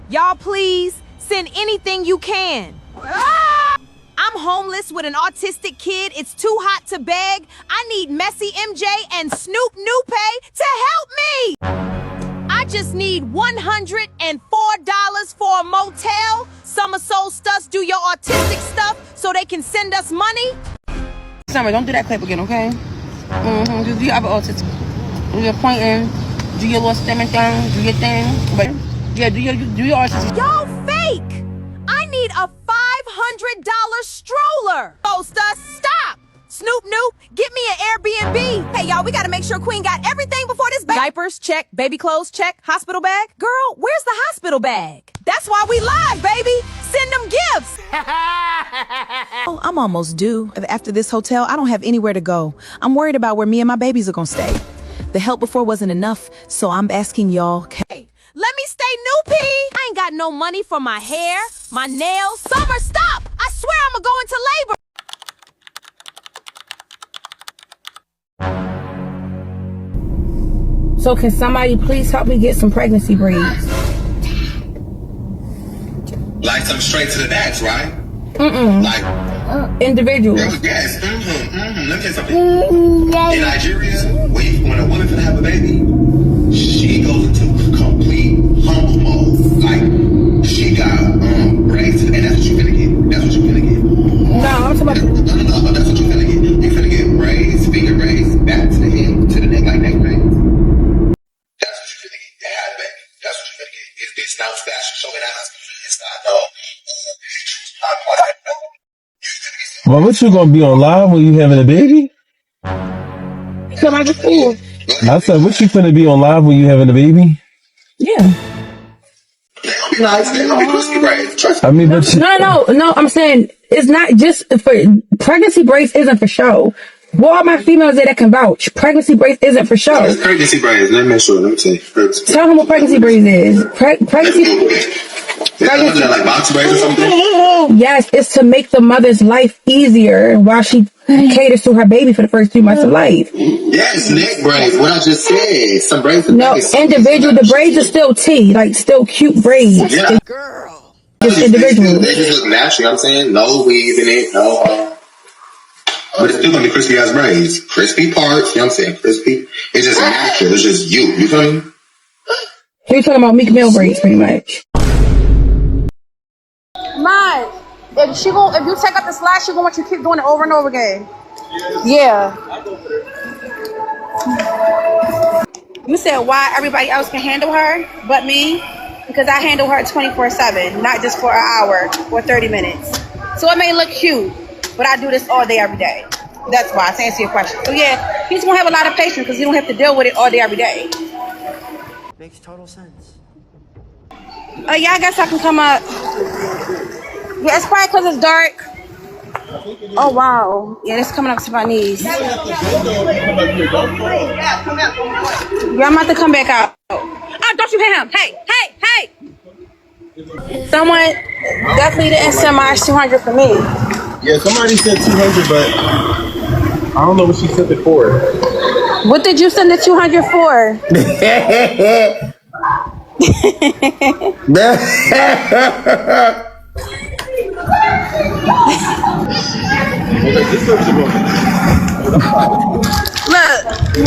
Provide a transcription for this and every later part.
Y'all please send anything you can. I'm homeless with an autistic kid. It's too hot to beg. I need Messy MJ and Snoop Nupe to help me. I just need $104 for a motel. Summer Soul Studs do your autistic stuff so they can send us money. Summer, don't do that clip again, okay? Just do your other autistic. Do your pointing, do your little stemming thing, do your thing. But yeah, do your autistic. Y'all fake. I need a $500 stroller. Oh, stop. Snoop Noop, get me an Airbnb. Hey, y'all, we gotta make sure Queen got everything before this bag. Diapers, check. Baby clothes, check. Hospital bag. Girl, where's the hospital bag? That's why we live, baby. Send them gifts. Oh, I'm almost due. After this hotel, I don't have anywhere to go. I'm worried about where me and my babies are gonna stay. The help before wasn't enough, so I'm asking y'all. Hey, let me stay Nupe. I ain't got no money for my hair, my nails. Summer, stop. I swear I'm gonna go into labor. So can somebody please help me get some pregnancy braids? Like some straight to the backs, right? Like individuals. Yes. Let me tell you something. In Nigeria, when a woman can have a baby, she goes into complete humble mode. Like she got braids, and that's what you're gonna get. That's what you're gonna get. No, I'm talking about. No, that's what you're gonna get. You're gonna get braids, finger braids, back to the head, to the neck, like neck braids. That's what you're gonna get. To have a baby. That's what you're gonna get. It's this now fashion. Show me that husband. It's not no. Well, what you gonna be on live when you having a baby? So I just fool. I said, what you finna be on live when you having a baby? Yeah. Nice. They're gonna be crispy braids. Trust me. I mean, but No. I'm saying it's not just for pregnancy braids. Isn't for show. What all my females that can vouch? Pregnancy braids isn't for show. It's pregnancy braids. Let me show. Let me see. Tell them what pregnancy braids is. Pregnancy. Is that like box braids or something? Yes, it's to make the mother's life easier while she caters to her baby for the first 3 months of life. Yes, neck braids. What I just said. Some braids. No, individual. The braids are still T, like still cute braids. Yeah. Girl. Just individual. They just look natural. You know what I'm saying? No weave in it. No. But it's still gonna be crispy ass braids. Crispy parts. You know what I'm saying? Crispy. It's just natural. It's just you. You feel me? You're talking about Meek Mill braids, pretty much. Mine, if you take out the slide, she gonna want you to keep doing it over and over again. Yeah. You said why everybody else can handle her but me? Because I handle her 24/7, not just for an hour or 30 minutes. So it may look cute, but I do this all day, every day. That's why, to answer your question. So yeah, he's gonna have a lot of patience because he don't have to deal with it all day, every day. Makes total sense. Yeah, I guess I can come up. Yeah, it's probably because it's dark. Oh, wow. Yeah, it's coming up to my knees. Yeah, I'm about to come back out. Oh, don't you hit him. Hey. Someone definitely didn't send my 200 for me. yeah, somebody said 200, but I don't know what she sent it for. What did you send the 200 for? Look,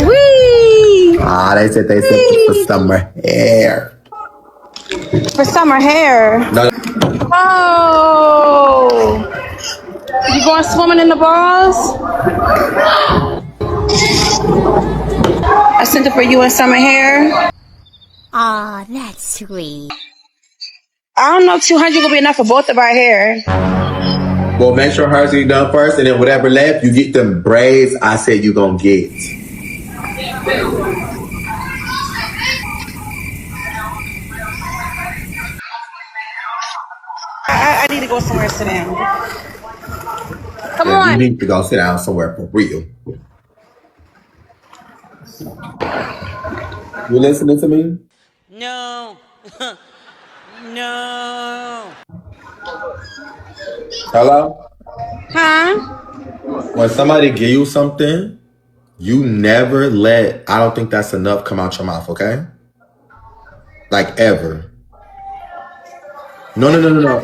wee. They said they sent it for summer hair. For summer hair. No. Oh, you going swimming in the balls? I sent it for you in summer hair. Aw, that's sweet. I don't know if 200 will be enough for both of our hair. Well, make sure hers is done first, and then whatever left, you get them braids I said you gonna get. I need to go somewhere to sit down. Come on. You need to go sit down somewhere for real. You listening to me? No. No. Hello? Huh? When somebody give you something, you never let, I don't think that's enough, come out your mouth, okay? Like ever. No.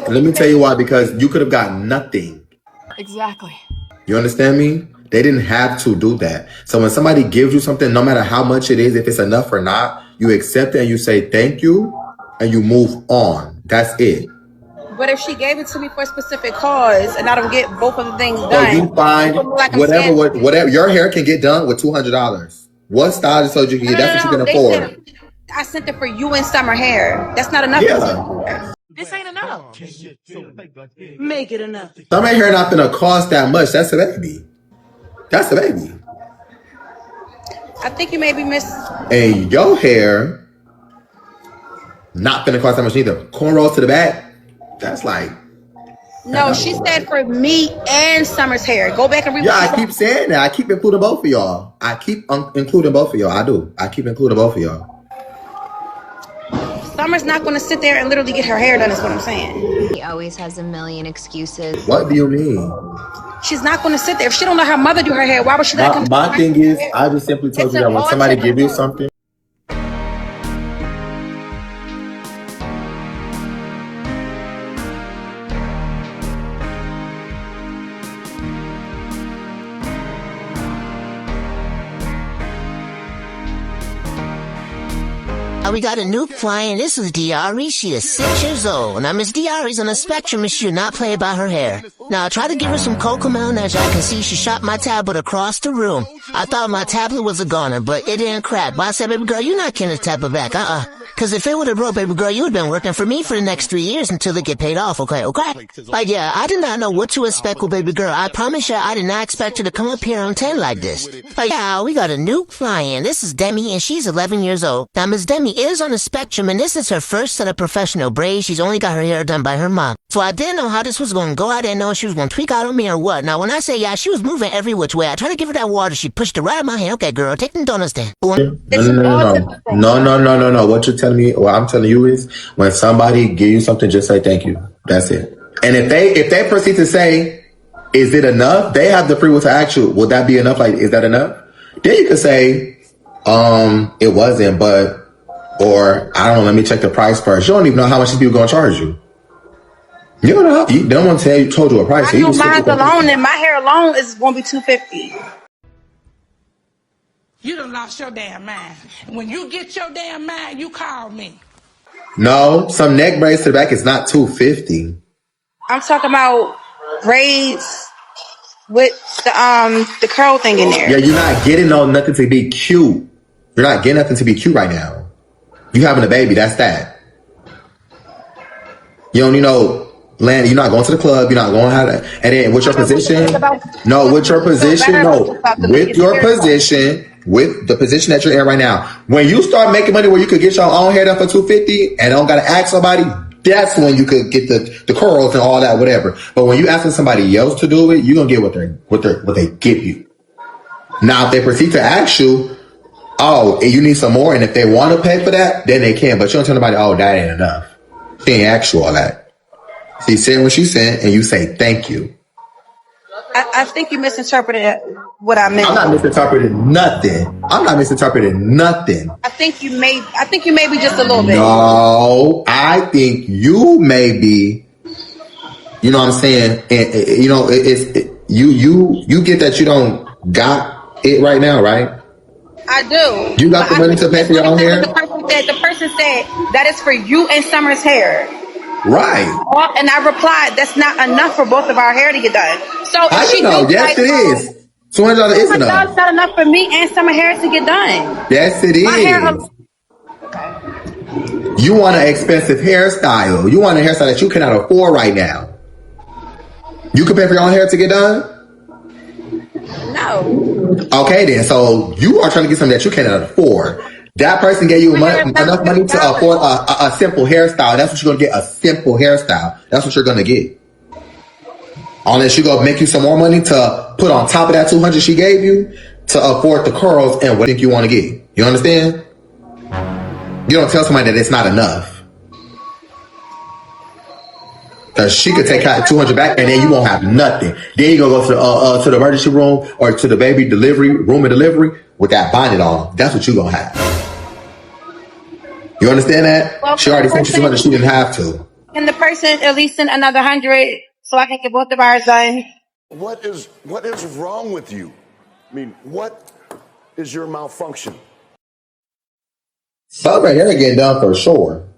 Let me tell you why. Because you could have gotten nothing. Exactly. You understand me? They didn't have to do that. So when somebody gives you something, no matter how much it is, if it's enough or not, you accept it and you say thank you and you move on. That's it. But if she gave it to me for a specific cause and I don't get both of the things done, So you find like whatever your hair can get done with $200. What style just told you can get? That's what you can afford. I sent it for you and Summer hair. That's not enough. Yeah. This ain't enough. Make it enough. Summer hair not gonna cost that much. That's a baby. That's a baby. I think you maybe miss. And your hair not gonna cost that much either. Cornrows to the back. That's like. No, she said for me and Summer's hair. Go back and read. Yeah, I keep saying that. I keep including both of y'all. I keep including both of y'all. I do. I keep including both of y'all. Summer's not going to sit there and literally get her hair done, is what I'm saying. He always has a million excuses. What do you mean? She's not going to sit there. If she don't know her mother do her hair, why would she let come? My thing is, I just simply told you that when somebody give you something. We got a new client. This is Diari. She is 6 years old. Now, Miss Diari's on the spectrum and she should not play about her hair. Now, I tried to give her some Cocomelon. As y'all can see, she shot my tablet across the room. I thought my tablet was a goner, but it didn't crack. But I said, baby girl, you're not getting the tablet back. Cause if it would have broke, baby girl, you would have been working for me for the next 3 years until they get paid off, okay? Like, yeah, I did not know what to expect with baby girl. I promise you, I did not expect her to come up here on 10 like this. Like, yeah, we got a new client. This is Demi, and she's 11 years old. Now, Miss Demi is on the spectrum, and this is her first set of professional braids. She's only got her hair done by her mom. So I didn't know how this was going to go. I didn't know if she was going to tweak out on me or what. Now, when I say yeah, she was moving every which way. I tried to give her that water. She pushed it right out my hand. Okay, girl, take them donuts then. No. What you're telling me, what I'm telling you is, when somebody give you something, just say thank you. That's it. And if they proceed to say, is it enough? They have the free will to ask you, would that be enough? Like, is that enough? Then you could say, it wasn't, but, or I don't know, let me check the price first. You don't even know how much these people gonna charge you. You don't know. They don't want to told you a price. I know mine alone, and my hair alone is gonna be $250. You done lost your damn mind. When you get your damn mind, you call me. No, some neck braids to the back is not $250. I'm talking about braids with the curl thing in there. Yeah, you're not getting nothing to be cute. You're not getting nothing to be cute right now. You having a baby, that's that. You don't need no land. You're not going to the club. You're not going how to. And then with your position, with your the position that you're in right now. When you start making money where you could get your own hair done for $250 and don't gotta ask somebody, that's when you could get the curls and all that, whatever. But when you asking somebody else to do it, you're gonna get what they give you. Now, if they proceed to ask you, oh, you need some more, and if they want to pay for that, then they can. But you don't tell nobody, oh, that ain't enough. She ain't ask you all that. She said what she said, and you say thank you. I think you misinterpreted what I meant. I'm not misinterpreting nothing. I think you may be just a little bit. No, I think you may be. You know what I'm saying? And you get that you don't got it right now, right? I do. You got the money to pay for your own hair? The person said that is for you and Summer's hair. Right. And I replied, that's not enough for both of our hair to get done. So I she know. Yes, it is. $200 is enough. It's not enough for me and Summer hair to get done. Yes, it is. You want an expensive hairstyle. You want a hairstyle that you cannot afford right now. You can pay for your own hair to get done? No. Okay, then. So you are trying to get something that you cannot afford. That person gave you enough money to afford a simple hairstyle. That's what you're going to get, a simple hairstyle. That's what you're going to get. Unless you're going to make you some more money to put on top of that $200 she gave you to afford the curls and what you think you want to get. You understand? You don't tell somebody that it's not enough. Because she could take out $200 back and then you won't have nothing. Then you go to the emergency room or to the baby room of delivery with that bonnet on. That's what you're going to have. You understand that? Well, she already sent you $200. She didn't have to. Can the person at least send another 100 so I can get both the bars done? What is wrong with you? I mean, what is your malfunction? Some hair getting done for sure.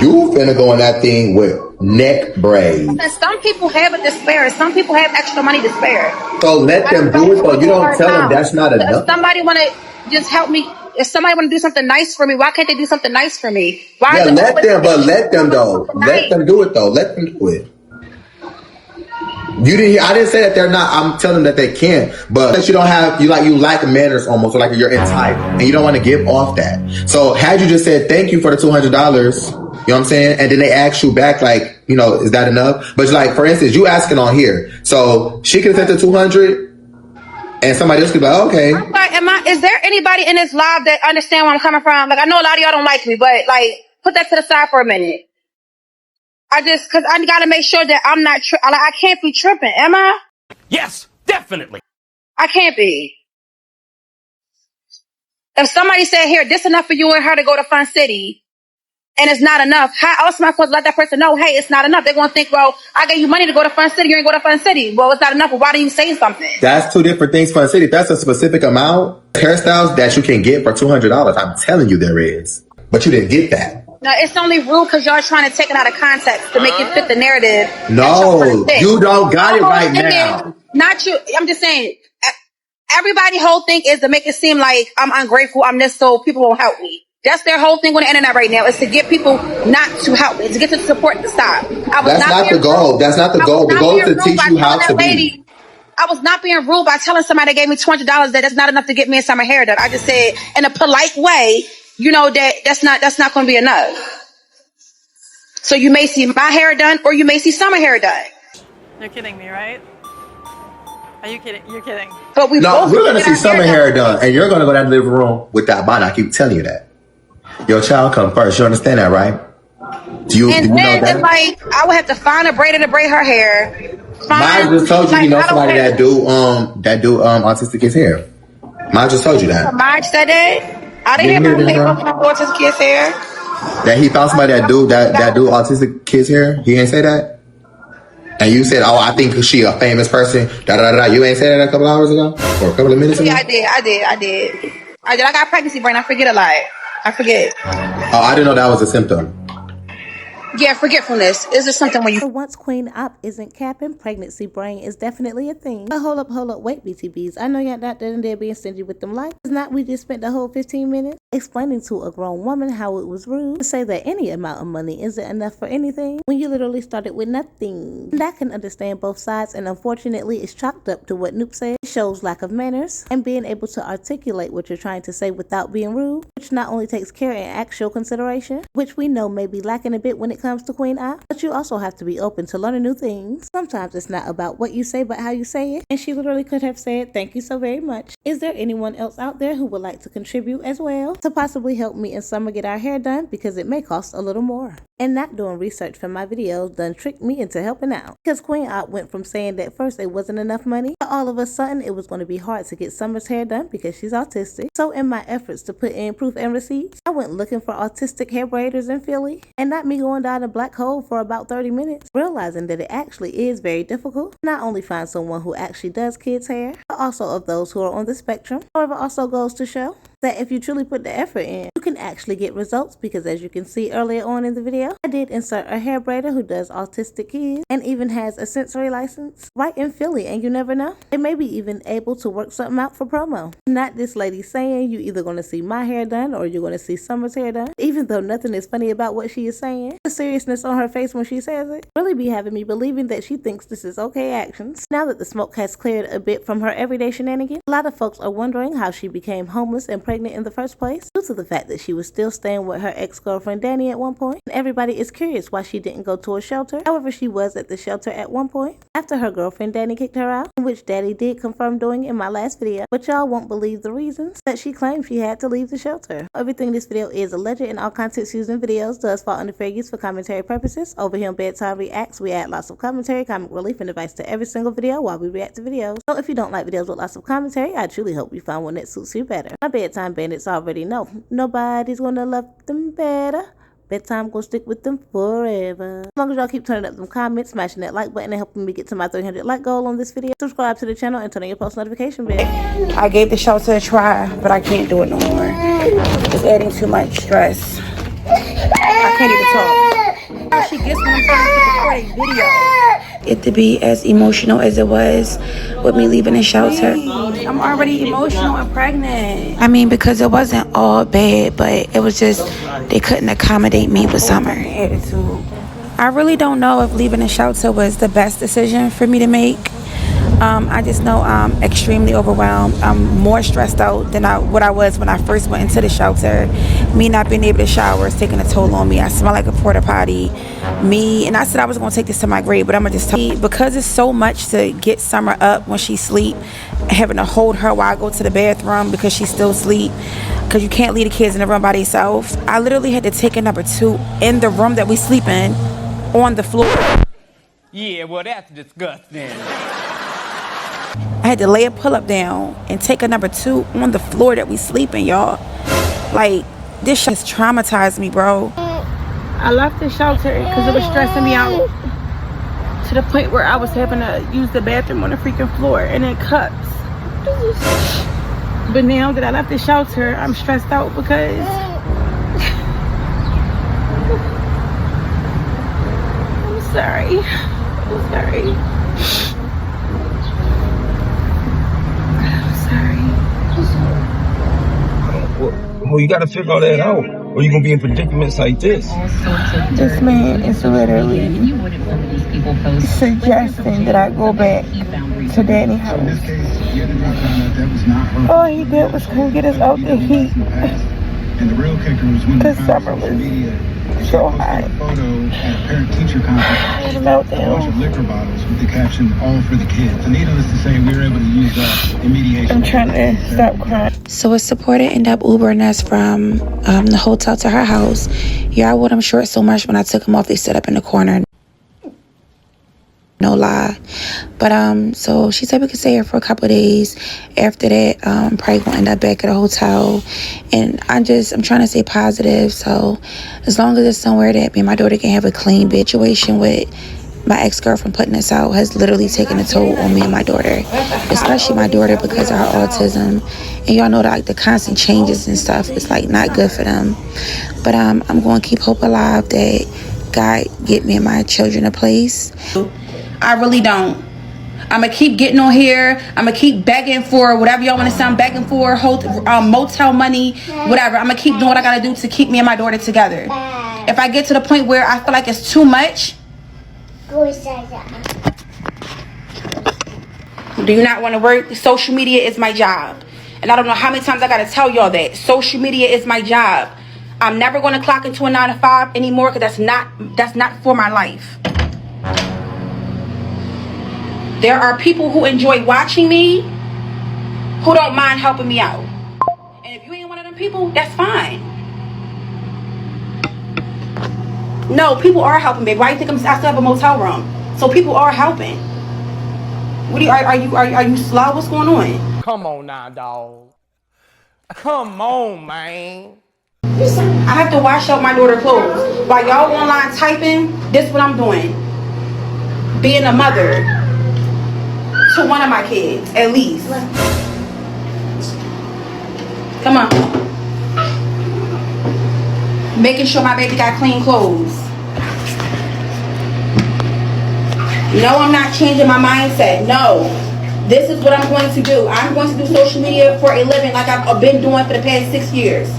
You finna go in that thing with neck braids. And some people have it to spare. Some people have extra money to spare. So let them do it, though. You don't tell them that's not enough. If somebody want to just help me, if somebody want to do something nice for me, why can't they do something nice for me? Why? Yeah, let them, but let them though. Let them do it though. Let them do it. You didn't hear, I didn't say that they're not. I'm telling them that they can, but you don't have, you lack manners almost, or like you're entitled, and you don't want to give off that. So had you just said thank you for the $200, you know what I'm saying, and then they ask you back like, you know, is that enough? But like for instance, you asking on here, so she could have sent the 200, and somebody else could be like, okay. I'm like, is there anybody in this live that understand where I'm coming from? Like I know a lot of y'all don't like me, but like put that to the side for a minute. Cause I gotta make sure that I'm not, I can't be tripping, am I? Yes, definitely. I can't be. If somebody said, here, this enough for you and her to go to Fun City, and it's not enough, how else am I supposed to let that person know, hey, it's not enough? They're gonna think, well, I gave you money to go to Fun City, you ain't go to Fun City. Well, it's not enough, well, why do you say something? That's two different things, Fun City. If that's a specific amount, hairstyles that you can get for $200, I'm telling you there is. But you didn't get that. No, it's only rude because y'all trying to take it out of context to make it fit the narrative. No, you don't got it right now. Not you. I'm just saying, everybody's whole thing is to make it seem like I'm ungrateful, I'm this, so people won't help me. That's their whole thing on the internet right now, is to get people not to help me, to get to support to stop. That's not the goal. That's not the goal. The goal is to teach you how to be. I was not being rude by telling somebody that gave me $200 that that's not enough to get me and summer hair done. I just said in a polite way, you know, that's not going to be enough. So you may see my hair done or you may see summer hair done. You're kidding me, right? Are you kidding? You're kidding. But we're going to see summer hair done, and you're going to go down to the living room with that bonnet. I keep telling you that. Your child come first. You understand that, right? Do you know that? Like, I would have to find a braider to braid her hair. Mine just told you, you know somebody that do autistic kids' hair. Mine just told you that. Mine said that. I didn't hear my autistic kids' hair. That he found somebody that do autistic kids' hair. He ain't say that. And you said, "Oh, I think she a famous person." You ain't say that a couple hours ago or a couple of minutes ago. Yeah, I did. I got pregnancy brain. I forget a lot. I forget. Oh, I didn't know that was a symptom. Yeah, forgetfulness. Is this something when you... So once Queen Op isn't capping, pregnancy brain is definitely a thing. But hold up, wait, BTBs. I know y'all not done there being stingy with them likes. It's not we just spent the whole 15 minutes explaining to a grown woman how it was rude to say that any amount of money isn't enough for anything when you literally started with nothing. And I can understand both sides, and unfortunately it's chalked up to what Nupe said. It shows lack of manners and being able to articulate what you're trying to say without being rude, which not only takes care and actual consideration, which we know may be lacking a bit when it comes to Queen Op, but you also have to be open to learning new things. Sometimes it's not about what you say, but how you say it. And she literally could have said, "Thank you so very much." Is there anyone else out there who would like to contribute as well to possibly help me and Summer get our hair done, because it may cost a little more? And not doing research for my videos done tricked me into helping out, because Queen Op went from saying that first it wasn't enough money to all of a sudden it was going to be hard to get Summer's hair done because she's autistic. So in my efforts to put in proof and receipts, I went looking for autistic hair braiders in Philly, and not me going down a black hole for about 30 minutes, realizing that it actually is very difficult to not only find someone who actually does kids' hair, but also of those who are on the spectrum. However, also goes to show that if you truly put the effort in, you can actually get results, because as you can see earlier on in the video, I did insert a hair braider who does autistic kids and even has a sensory license right in Philly, and you never know, they may be even able to work something out for promo. Not this lady saying you either going to see my hair done or you're going to see Summer's hair done, even though nothing is funny about what she is saying. The seriousness on her face when she says it really be having me believing that she thinks this is okay actions. Now that the smoke has cleared a bit from her everyday shenanigans, a lot of folks are wondering how she became homeless and pregnant in the first place, due to the fact that she was still staying with her ex-girlfriend Danny at one point, and everybody is curious why she didn't go to a shelter. However, she was at the shelter at one point after her girlfriend Danny kicked her out, which Daddy did confirm doing in my last video, but y'all won't believe the reasons that she claimed she had to leave the shelter. Everything in this video is alleged, and all content used in videos does fall under fair use for commentary purposes. Over here on BedTime Reacts, we add lots of commentary, comic relief, and advice to every single video while we react to videos. So if you don't like videos with lots of commentary, I truly hope you find one that suits you better. My BedTime bedtime bandits already know. Nobody's gonna love them better. Bedtime gonna stick with them forever. As long as y'all keep turning up them comments, smashing that like button, and helping me get to my 300 like goal on this video. Subscribe to the channel and turn on your post notification bell. I gave the shelter a try, but I can't do it no more. It's adding too much stress. I can't even talk. How she gets when I'm trying to record a video. It to be as emotional as it was with me leaving the shelter. I'm already emotional and pregnant. I mean, because it wasn't all bad, but it was just they couldn't accommodate me with summer. I really don't know if leaving the shelter was the best decision for me to make. I just know I'm extremely overwhelmed. I'm more stressed out than what I was when I first went into the shelter. Me not being able to shower is taking a toll on me. I smell like a porta potty. And I said I was going to take this to my grave, but I'm going to just tell you, because it's so much to get Summer up when she sleep, having to hold her while I go to the bathroom because she's still asleep, because you can't leave the kids in the room by themselves. I literally had to take a number 2 in the room that we sleep in on the floor. Yeah, well, that's disgusting. I had to lay a pull-up down and take a number 2 on the floor that we sleep in, y'all. Like, this shit has traumatized me, bro. I left the shelter because it was stressing me out to the point where I was having to use the bathroom on the freaking floor and in cups. But now that I left the shelter, I'm stressed out because I'm sorry. I'm sorry. Well, you gotta figure all that out, or you're gonna be in predicaments like this. This man is literally suggesting that I go back to Danny's house. All he did was come get us out the heat. The summer was so hot. I had a meltdown. Liquor bottles with the caption "All for the kids." And needless to say, we were able to use that in mediation. I'm trying to stop crying. So a supporter ended up Ubering us from the hotel to her house. Yeah, I wore them short so much when I took them off, they stood up in the corner. No lie. But so she said we could stay here for a couple of days. After that, probably gonna end up back at a hotel. And I'm trying to stay positive. So as long as it's somewhere that me and my daughter can have a clean situation with, my ex-girlfriend putting us out has literally taken a toll on me and my daughter, especially my daughter because of her autism. And y'all know that like the constant changes and stuff is like not good for them. But I'm going to keep hope alive that God get me and my children a place. I really don't. I'm going to keep getting on here. I'm going to keep begging for whatever y'all want to say I'm begging for, motel money, whatever. I'm going to keep doing what I got to do to keep me and my daughter together. If I get to the point where I feel like it's too much, do you not want to work? Social media is my job. And I don't know how many times I got to tell y'all that. Social media is my job. I'm never going to clock into a 9 to 5 anymore because that's not for my life. There are people who enjoy watching me who don't mind helping me out. And if you ain't one of them people, that's fine. No, people are helping me. Why do you think I still have a motel room? So people are helping. What are you slow? What's going on? Come on now, dog. Come on, man. I have to wash out my daughter's clothes. While y'all online typing, this is what I'm doing. Being a mother to one of my kids, at least. Come on. Making sure my baby got clean clothes. No, I'm not changing my mindset. No. This is what I'm going to do. I'm going to do social media for a living like I've been doing for the past 6 years.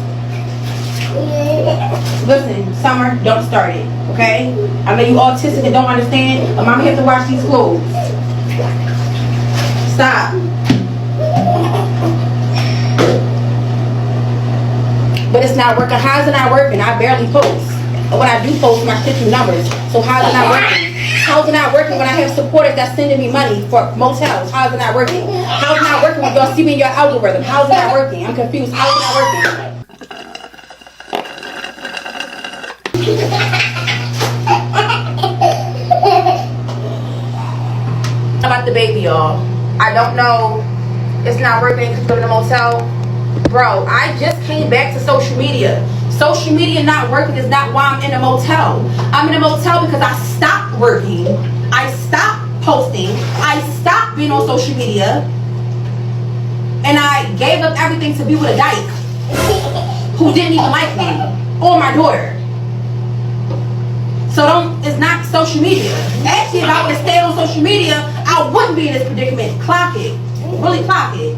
Listen, Summer, don't start it, okay? I know you autistic and don't understand, but Mama have to wash these clothes. Stop. But it's not working. How's it not working? I barely post. When I do post, my shit through numbers. So how's it not working? How's it not working when I have supporters that's sending me money for motels? How's it not working? How's it not working when y'all see me in your algorithm? How's it not working? I'm confused. How's it not working? About the baby, y'all. I don't know. It's not working because we're in a motel. Bro, I just came back to social media. Social media not working is not why I'm in a motel. I'm in a motel because I stopped working. I stopped posting. I stopped being on social media. And I gave up everything to be with a dyke who didn't even like me or my daughter. So it's not social media. Actually, if I would have stayed on social media, I wouldn't be in this predicament. Clock it. Really clock it.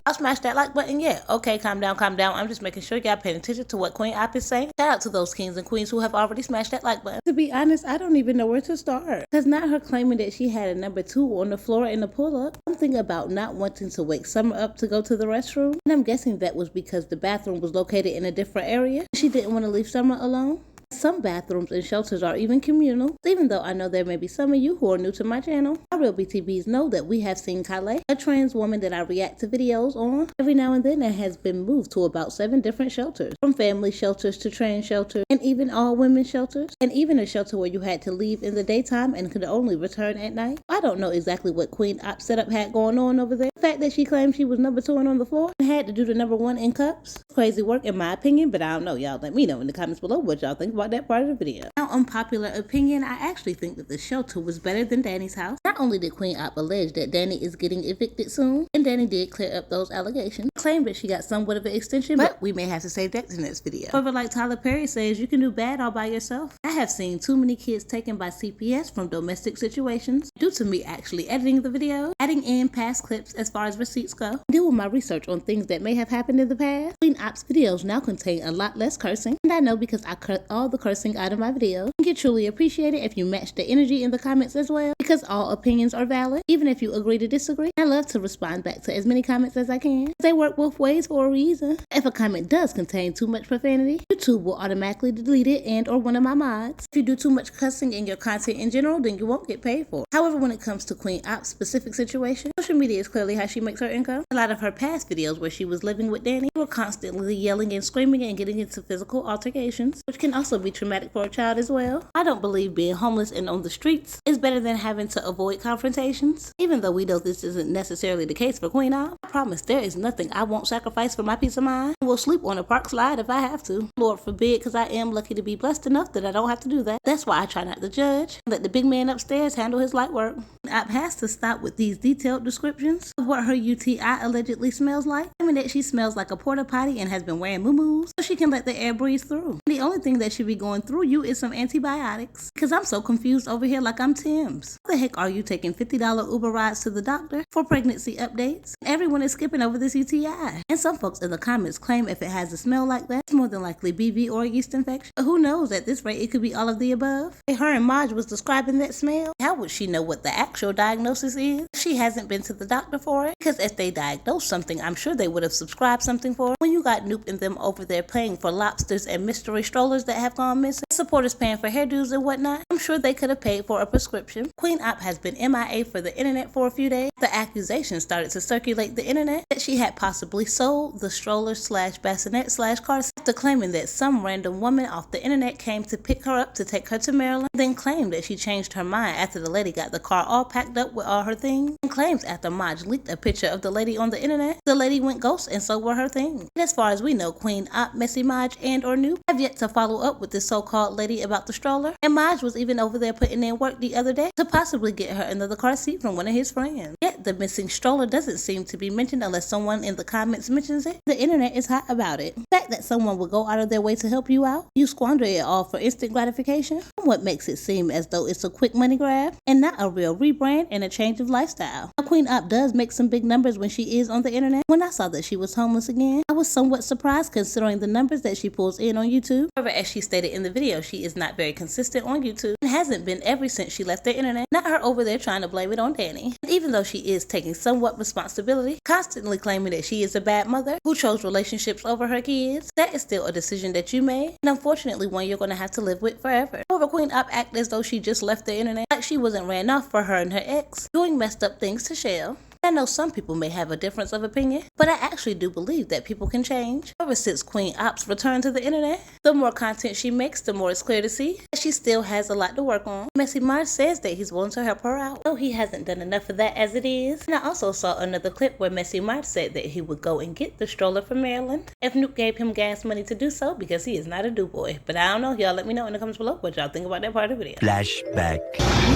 I'll smash that like button, yeah. Okay, calm down, calm down. I'm just making sure y'all paying attention to what Queen Op is saying. Shout out to those kings and queens who have already smashed that like button. To be honest, I don't even know where to start. Because not her claiming that she had a number 2 on the floor in the pull-up. Something about not wanting to wake Summer up to go to the restroom. And I'm guessing that was because the bathroom was located in a different area. She didn't want to leave Summer alone. Some bathrooms and shelters are even communal, even though I know there may be some of you who are new to my channel. My real BTBs know that we have seen Kale, a trans woman that I react to videos on. Every now and then it has been moved to about 7 different shelters, from family shelters to trans shelters, and even all women shelters, and even a shelter where you had to leave in the daytime and could only return at night. I don't know exactly what Queen Op setup had going on over there. The fact that she claimed she was number 2 on the floor and had to do the number 1 in cups. Crazy work in my opinion, but I don't know. Y'all let me know in the comments below what y'all think about that part of the video. Now, unpopular opinion, I actually think that the shelter was better than Danny's house. Not only did Queen Op allege that Danny is getting evicted soon, and Danny did clear up those allegations, claimed that she got somewhat of an extension, but we may have to save that to the next video. However, like Tyler Perry says, you can do bad all by yourself. I have seen too many kids taken by CPS from domestic situations due to me actually editing the video, adding in past clips as far as receipts go, doing my research on things that may have happened in the past. Queen Op's videos now contain a lot less cursing, and I know because I cut all the cursing out of my video. I can truly appreciate it if you match the energy in the comments as well, because all opinions are valid, even if you agree to disagree. I love to respond back to as many comments as I can. They work both ways for a reason. If a comment does contain too much profanity, YouTube will automatically delete it and or one of my mods. If you do too much cussing in your content in general, then you won't get paid for it. However, when it comes to Queen Op's specific situation, social media is clearly how she makes her income. A lot of her past videos where she was living with Danny were constantly yelling and screaming and getting into physical altercations, which can also be traumatic for a child as well. I don't believe being homeless and on the streets is better than having to avoid confrontations. Even though we know this isn't necessarily the case for Queen Op, I promise there is nothing I won't sacrifice for my peace of mind. I will sleep on a park slide if I have to. Lord forbid, because I am lucky to be blessed enough that I don't have to do that. That's why I try not to judge. Let the big man upstairs handle his light work. Op has to stop with these detailed descriptions of what her UTI allegedly smells like. I mean that she smells like a porta potty and has been wearing muumuus so she can let the air breathe through. The only thing that should be going through you is some antibiotics. Cause I'm so confused over here like I'm Tim's. How the heck are you taking $50 Uber rides to the doctor for pregnancy updates? Everyone is skipping over this UTI. And some folks in the comments claim if it has a smell like that, it's more than likely BV or a yeast infection. But who knows, at this rate it could be all of the above. If her and Maj was describing that smell, how would she know what the actual diagnosis is? She hasn't been to the doctor for it. Because if they diagnosed something, I'm sure they would have subscribed something for it. When you got Nupe and them over there paying for lobsters and mystery strollers that have gone missing, supporters paying for hairdos and whatnot, I'm sure they could have paid for a prescription. Queen Op has been MIA for the internet for a few days. The accusations started to circulate the internet that she had possibly sold the stroller slash bassinet slash car seat after claiming that some random woman off the internet came to pick her up to take her to Maryland, then claimed that she changed her mind after the lady got the car all packed up with all her things, and claims after Maj leaked a picture of the lady on the internet, the lady went ghost and so were her things. And as far as we know, Queen Op, Messy Maj, and or Nupe have yet to follow up with this so-called lady about the stroller, and Maj was even over there putting in work the other day to possibly get her another car seat from one of his friends. Yet the missing stroller doesn't seem to be mentioned unless someone in the comments mentions it. The internet is hot about it. The fact that someone would go out of their way to help you out, you squander it all for instant gratification, what makes it seem as though it's a quick money grab and not a real rebrand and a change of lifestyle. Now, Queen Op does make some big numbers when she is on the internet. When I saw that she was homeless again, I was somewhat surprised considering the numbers that she pulls in on YouTube. However, as she stated in the video, she is not very consistent on YouTube and hasn't been ever since she left the internet. Not her over there trying to blame it on Danny. And even though she is taking somewhat responsibility, constantly claiming that she is a bad mother who chose relationships over her kids, that is still a decision that you made, and unfortunately one you're going to have to live with forever. However, Queen Op acted as though she just left the internet, like she wasn't ran off for her and her ex doing messed up things to Shell. I know some people may have a difference of opinion, but I actually do believe that people can change. Ever since Queen Ops returned to the internet, the more content she makes, the more it's clear to see that she still has a lot to work on. Messy Marge says that he's willing to help her out, though he hasn't done enough of that as it is. And I also saw another clip where Messy Marge said that he would go and get the stroller from Maryland if Nupe gave him gas money to do so, because he is not a do boy. But I don't know, y'all let me know in the comments below what y'all think about that part of the video. Flashback.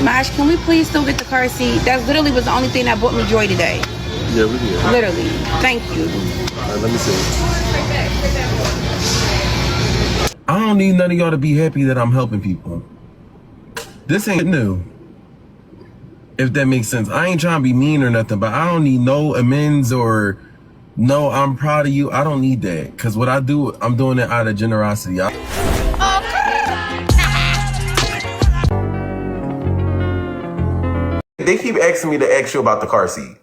Marge, can we please still get the car seat? That literally was the only thing that brought me joy today. Yeah, we did. Literally. Thank you. All right, let me see. I don't need none of y'all to be happy that I'm helping people. This ain't new. If that makes sense. I ain't trying to be mean or nothing, but I don't need no amends or no, I'm proud of you. I don't need that. Because what I do, I'm doing it out of generosity. They keep asking me to ask you about the car seat.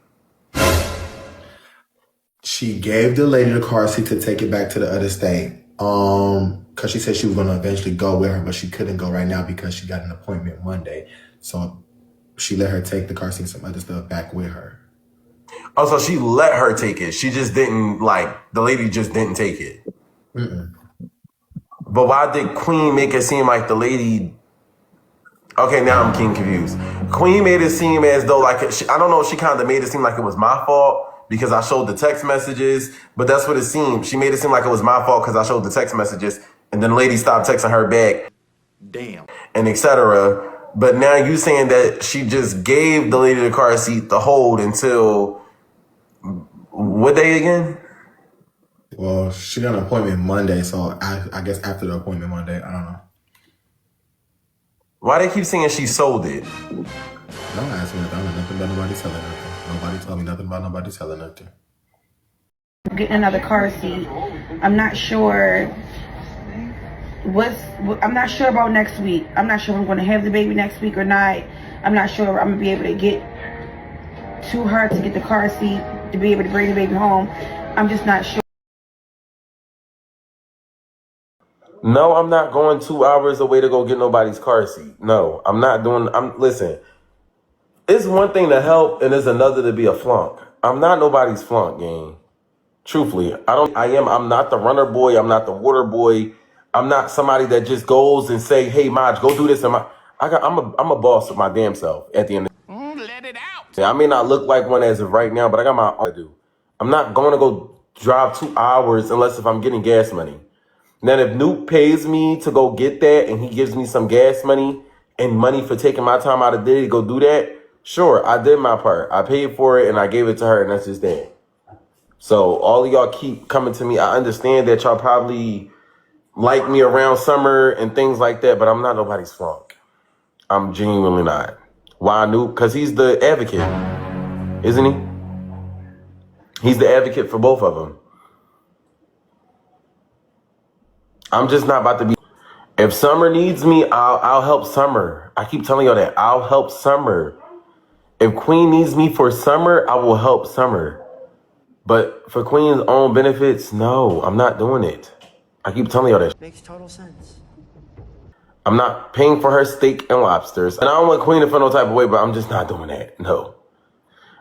She gave the lady the car seat to take it back to the other state. Because she said she was going to eventually go with her, but she couldn't go right now because she got an appointment Monday. So she let her take the car seat and some other stuff back with her. Oh, so she let her take it. She just didn't, the lady just didn't take it. Mm-mm. But why did Queen make it seem like the lady... Okay, now I'm confused. Queen made it seem as though, I don't know, she kind of made it seem like it was my fault because I showed the text messages, but that's what it seemed. She made it seem like it was my fault because I showed the text messages, and then the lady stopped texting her back. Damn. And etc. But now you saying that she just gave the lady the car seat to hold until... What day again? Well, she got an appointment Monday, so I guess after the appointment Monday, I don't know. Why they keep saying she sold it? Don't ask me nothing. I know nothing about nobody selling nothing. Nobody told me nothing about nobody selling nothing. Getting another car seat. I'm not sure I'm not sure about next week. I'm not sure if I'm going to have the baby next week or not. I'm not sure if I'm going to be able to get to her to get the car seat to be able to bring the baby home. I'm just not sure. No, I'm not going 2 hours away to go get nobody's car seat. No, I'm not doing, listen, it's one thing to help and it's another to be a flunk. I'm not nobody's flunk, gang. Truthfully, I'm not the runner boy. I'm not the water boy. I'm not somebody that just goes and say, hey, Maj, go do this. I'm a boss of my damn self at the end of the day. Let it out. I may not look like one as of right now, but I got my own to do. I'm not going to go drive 2 hours unless if I'm getting gas money. Then if Nupe pays me to go get that and he gives me some gas money and money for taking my time out of the day to go do that, sure, I did my part. I paid for it and I gave it to her and that's just that. So all of y'all keep coming to me. I understand that y'all probably like me around summer and things like that, but I'm not nobody's flunk. I'm genuinely not. Why Nupe? Because he's the advocate, isn't he? He's the advocate for both of them. I'm just not about to be. If Summer needs me, I'll help Summer. I keep telling y'all that. I'll help Summer. If Queen needs me for Summer, I will help Summer. But for Queen's own benefits, no, I'm not doing it. I keep telling y'all that. Makes total sense. I'm not paying for her steak and lobsters. And I don't want Queen to feel no type of way, but I'm just not doing that. No.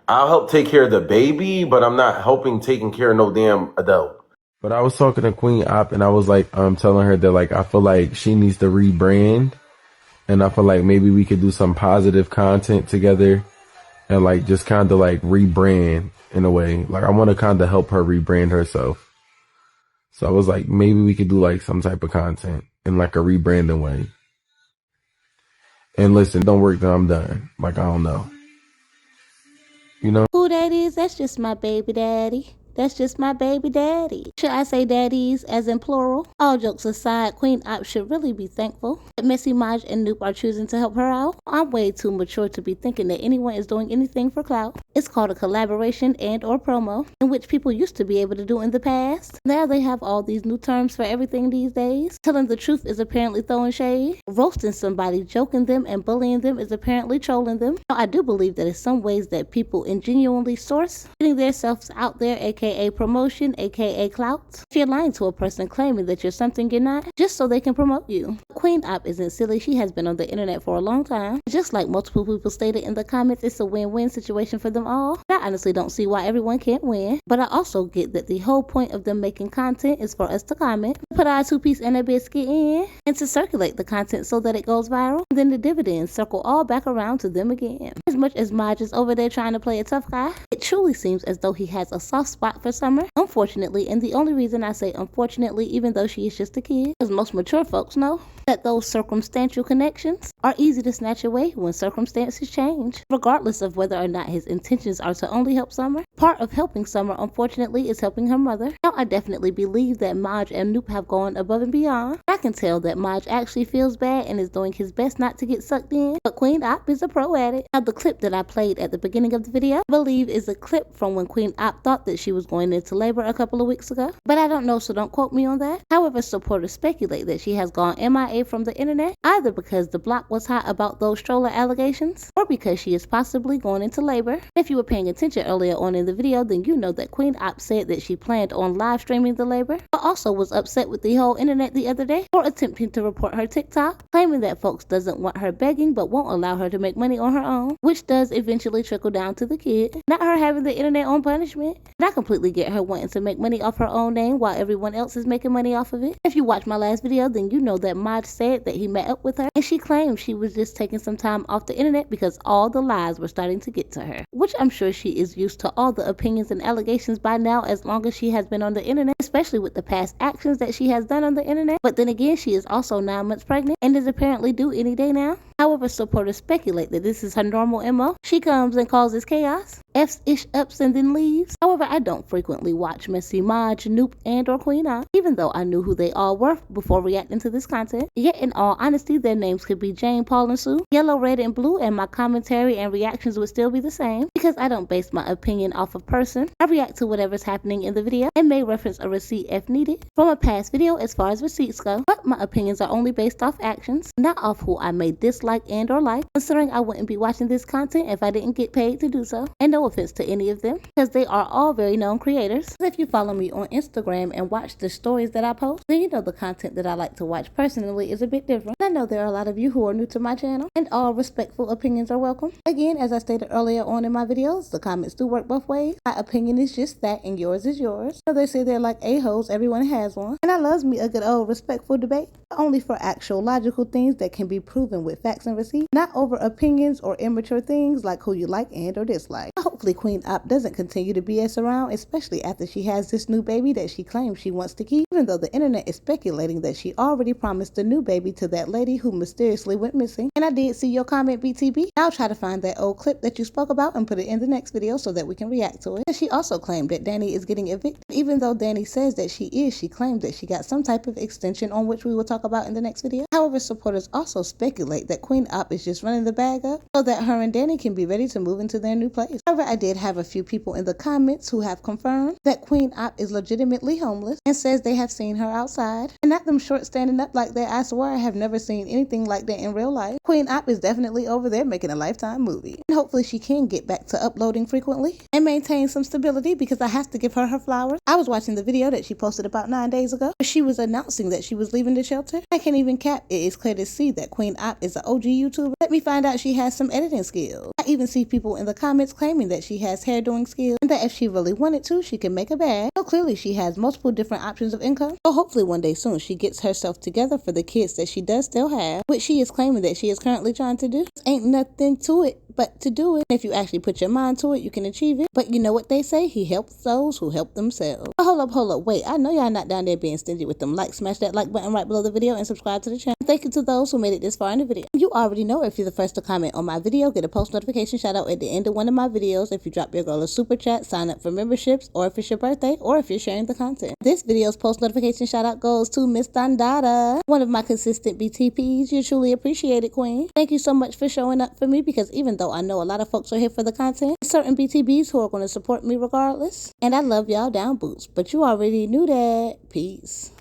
I'll help take care of the baby, but I'm not helping taking care of no damn adult. But I was talking to Queen Op and I was telling her that I feel like she needs to rebrand. And I feel like maybe we could do some positive content together and just kind of rebrand in a way. I want to kind of help her rebrand herself. So I was like, maybe we could do some type of content in a rebranding way. And listen, don't work till I'm done. I don't know. You know? Who that is? That's just my baby daddy. That's just my baby daddy. Should I say daddies as in plural? All jokes aside, Queen Op should really be thankful that Messy Maj and Nupe are choosing to help her out. I'm way too mature to be thinking that anyone is doing anything for clout. It's called a collaboration and or promo, in which people used to be able to do in the past. Now they have all these new terms for everything these days. Telling the truth is apparently throwing shade. Roasting somebody, joking them, and bullying them is apparently trolling them. Now, I do believe that in some ways that people ingenuinely source, getting themselves out there, aka aka promotion, aka clout. If you're lying to a person claiming that you're something you're not, just so they can promote you. Queen Op isn't silly, she has been on the internet for a long time. Just like multiple people stated in the comments, it's a win-win situation for them all. I honestly don't see why everyone can't win, but I also get that the whole point of them making content is for us to comment, put our two-piece and a biscuit in, and to circulate the content so that it goes viral, and then the dividends circle all back around to them again. As much as Maj is over there trying to play a tough guy, it truly seems as though he has a soft spot for Summer, unfortunately, and the only reason I say unfortunately, even though she is just a kid, is most mature folks know that those circumstantial connections are easy to snatch away when circumstances change, regardless of whether or not his intentions are to only help Summer. Part of helping Summer, unfortunately, is helping her mother. Now, I definitely believe that Maj and Nupe have gone above and beyond. I can tell that Maj actually feels bad and is doing his best not to get sucked in, but Queen Op is a pro at it. Now, the clip that I played at the beginning of the video, I believe is a clip from when Queen Op thought that she was going into labor a couple of weeks ago, but I don't know, so don't quote me on that. However, supporters speculate that she has gone MIA from the internet, either because the block was hot about those Stroller allegations, or because she is possibly going into labor. If you were paying attention earlier on in the video, then you know that Queen Op said that she planned on live streaming the labor, but also was upset with the whole internet the other day for attempting to report her TikTok, claiming that folks doesn't want her begging but won't allow her to make money on her own, which does eventually trickle down to the kid, not her having the internet on punishment. And I completely get her wanting to make money off her own name while everyone else is making money off of it. If you watch my last video, then you know that Maj said that he met up with her and she claimed she was just taking some time off the internet because all the lies were starting to get to her, which I'm sure she is used to all the opinions and allegations by now as long as she has been on the internet, especially with the past actions that she has done on the internet. But then again, she is also 9 months pregnant and is apparently due any day now. However, supporters speculate that this is her normal MO. She comes and causes chaos, F's-ish ups and then leaves. However, I don't frequently watch Messy Maj, Nupe, and or Queen Op, even though I knew who they all were before reacting to this content. Yet in all honesty, their names could be Jane, Paul, and Sue, yellow, red, and blue, and my commentary and reactions would still be the same because I don't base my opinion off of person. I react to whatever's happening in the video and may reference a receipt if needed from a past video as far as receipts go, but my opinions are only based off actions, not off who I may dislike and or like, considering I wouldn't be watching this content if I didn't get paid to do so. And no offense to any of them, because they are all very known creators. If you follow me on Instagram and watch the stories that I post, then you know the content that I like to watch personally is a bit different. I know there are a lot of you who are new to my channel, and all respectful opinions are welcome. Again, as I stated earlier on in my videos, the comments do work both ways. My opinion is just that, and yours is yours. So they say they're like a-holes, everyone has one. And I loves me a good old respectful debate, but only for actual logical things that can be proven with facts and receipts, not over opinions or immature things like who you like and or dislike. Hopefully Queen Op doesn't continue to BS around, especially after she has this new baby that she claims she wants to keep, even though the internet is speculating that she already promised the new baby to that lady who mysteriously went missing. And I did see your comment, BTB. I'll try to find that old clip that you spoke about and put it in the next video so that we can react to it. And she also claimed that Danny is getting evicted. Even though Danny says that she claimed that she got some type of extension on which we will talk about in the next video. However, supporters also speculate that Queen Op is just running the bag up so that her and Danny can be ready to move into their new place. However, I did have a few people in the comments who have confirmed that Queen Op is legitimately homeless and says they have seen her outside. And not them short standing up like that, I swear I have never seen anything like that in real life. Queen Op is definitely over there making a Lifetime movie. And hopefully she can get back to uploading frequently and maintain some stability, because I have to give her flowers. I was watching the video that she posted about 9 days ago where she was announcing that she was leaving the shelter. I can't even cap, it is clear to see that Queen Op is an OG YouTuber. Let me find out she has some editing skills. I even see people in the comments claiming that she has hair doing skills and that if she really wanted to, she can make a bag. So clearly she has multiple different options of income. So hopefully one day soon she gets herself together for the kids that she does still have, which she is claiming that she is currently trying to do. Ain't nothing to it but to do it. If you actually put your mind to it, you can achieve it. But you know what they say, he helps those who help themselves. But hold up, wait, I know y'all not down there being stingy with them likes. Smash that like button right below the video and subscribe to the channel. Thank you to those who made it this far in the video. You already know, if you're the first to comment on my video, get a post notification shout out at the end of one of my videos. If you drop your girl a super chat, sign up for memberships, or if it's your birthday, or if you're sharing the content. This video's post notification shout out goes to Miss Dandada, one of my consistent BTPs. You're truly appreciated, queen. Thank you so much for showing up for me, because even though I know a lot of folks are here for the content, there's certain BTBs who are going to support me regardless. And I love y'all down boots, but you already knew that. Peace.